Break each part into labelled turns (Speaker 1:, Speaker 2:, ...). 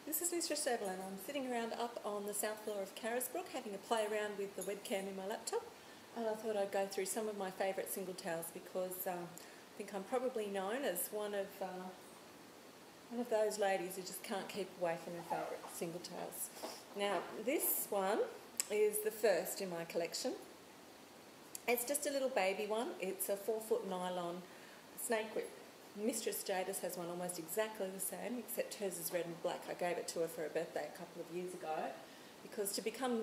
Speaker 1: This is Mr. Servalan. I'm sitting around up on the south floor of Carisbrook having a play around with the webcam in my laptop, and I thought I'd go through some of my favourite singletails because I think I'm probably known as one of those ladies who just can't keep away from their favourite singletails. Now this one is the first in my collection. It's just a little baby one. It's a 4-foot nylon snakewhip. Mistress Jadis has one almost exactly the same, except hers is red and black. I gave it to her for her birthday a couple of years ago because to become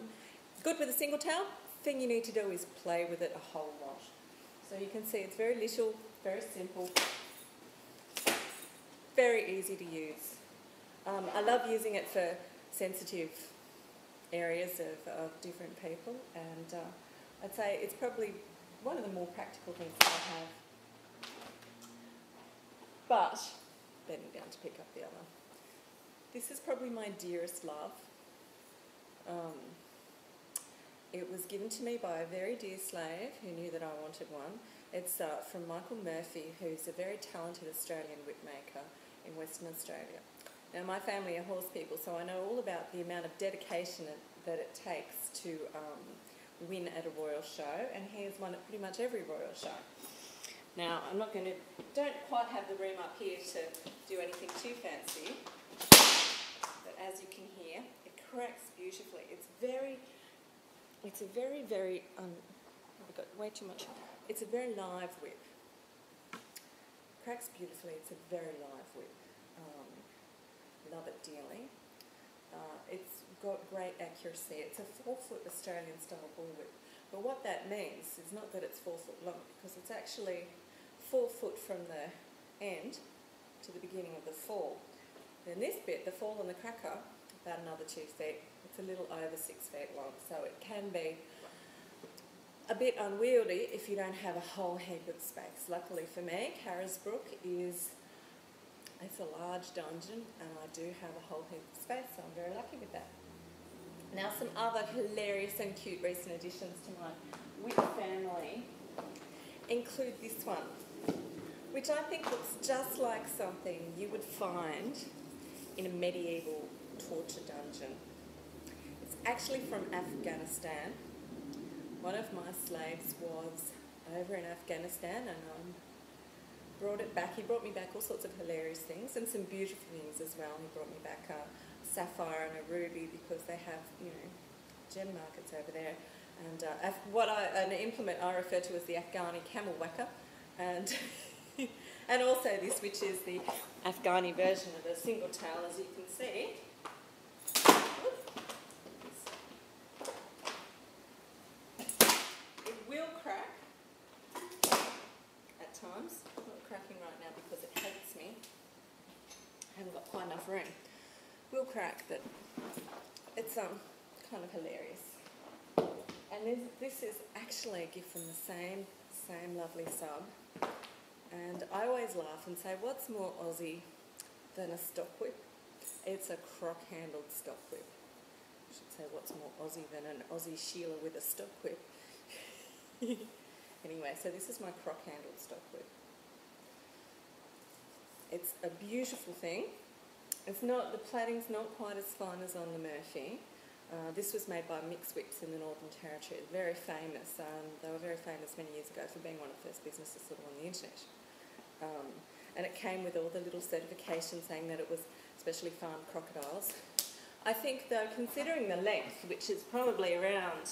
Speaker 1: good with a singletail, the thing you need to do is play with it a whole lot. So you can see it's very little, very simple, very easy to use. I love using it for sensitive areas of different people, and I'd say it's probably one of the more practical things that I have. But, bending down to pick up the other. This is probably my dearest love. It was given to me by a very dear slave who knew that I wanted one. It's from Michael Murphy, who's a very talented Australian whip maker in Western Australia. Now my family are horse people, so I know all about the amount of dedication that it takes to win at a royal show, and he has won at pretty much every royal show. Now, don't quite have the room up here to do anything too fancy, but as you can hear, it cracks beautifully. It's a very, I've got way too much. It's a very live whip. Cracks beautifully, it's a very live whip. Love it dearly. It's got great accuracy. It's a 4-foot Australian style bullwhip. But what that means is not that it's 4 foot long, because it's actually 4 foot from the end to the beginning of the fall. Then this bit, the fall and the cracker, about another 2 feet. It's a little over 6 feet long, so it can be a bit unwieldy if you don't have a whole heap of space. Luckily for me, Carisbrook it's a large dungeon, and I do have a whole heap of space, so I'm very lucky with that. Now some other hilarious and cute recent additions to my whip family include this one, which I think looks just like something you would find in a medieval torture dungeon. It's actually from Afghanistan. One of my slaves was over in Afghanistan, and brought it back. He brought me back all sorts of hilarious things and some beautiful things as well. He brought me back a sapphire and a ruby because they have, gem markets over there. And an implement I refer to as the Afghani camel whacker, and and also this, which is the Afghani version of the singletail, as you can see. It will crack at times. I'm not cracking right now because it hates me. I haven't got quite enough room. Will crack, but it's kind of hilarious. And this is actually a gift from the same lovely sub. And I always laugh and say, what's more Aussie than a stockwhip? It's a crock-handled stockwhip. I should say, what's more Aussie than an Aussie Sheila with a stockwhip? Anyway, so this is my crock-handled stockwhip. It's a beautiful thing. The plaiting's not quite as fine as on the Murphy. This was made by Mixed Whips in the Northern Territory. Very famous. They were very famous many years ago for being one of the first businesses sort of on the internet. And it came with all the little certifications saying that it was specially farmed crocodiles. I think though, considering the length, which is probably around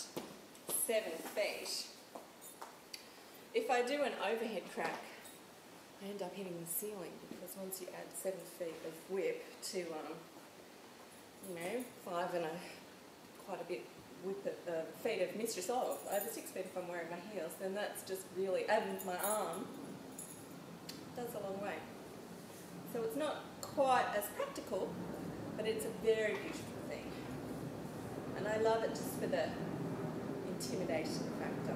Speaker 1: 7 feet, if I do an overhead crack, I end up hitting the ceiling, because once you add 7 feet of whip to, 5 and quite a bit whip at the feet of Mistress of, over 6 feet if I'm wearing my heels, then that's just really, and my arm, does a long way. So it's not quite as practical, but it's a very beautiful thing. And I love it just for the intimidation factor.